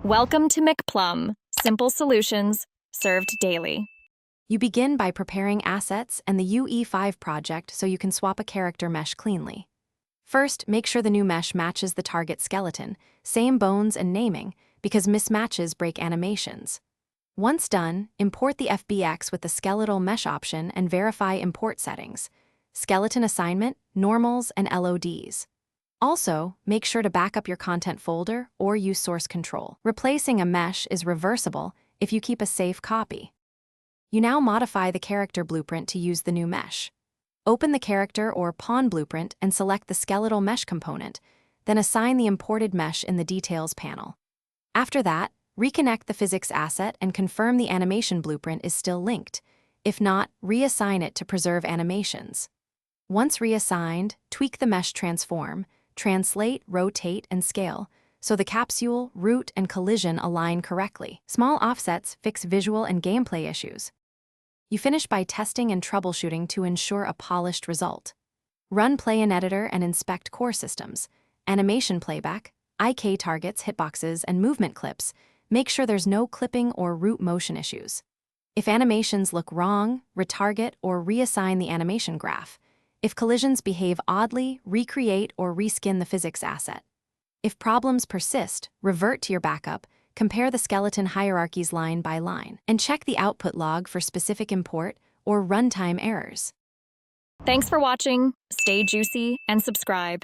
Welcome to McPlum, simple solutions served daily. You begin by preparing assets and the Ue5 project so you can swap a character mesh cleanly. First, make sure the new mesh matches the target skeleton, same bones and naming, because mismatches break animations. Once done, import the FBX with the skeletal mesh option and verify import settings, skeleton assignment, normals, and LODs. Also, make sure to back up your content folder or use source control. Replacing a mesh is reversible if you keep a safe copy. You now modify the character blueprint to use the new mesh. Open the character or pawn blueprint and select the skeletal mesh component, then assign the imported mesh in the Details panel. After that, reconnect the physics asset and confirm the animation blueprint is still linked. If not, reassign it to preserve animations. Once reassigned, tweak the mesh transform, translate, rotate, and scale, so the capsule, root, and collision align correctly. Small offsets fix visual and gameplay issues. You finish by testing and troubleshooting to ensure a polished result. Run play in editor and inspect core systems, animation playback, IK targets, hitboxes, and movement clips. Make sure there's no clipping or root motion issues. If animations look wrong, retarget or reassign the animation graph. If collisions behave oddly, recreate or reskin the physics asset. If problems persist, revert to your backup, compare the skeleton hierarchies line by line, and check the output log for specific import or runtime errors. Thanks for watching. Stay juicy and subscribe.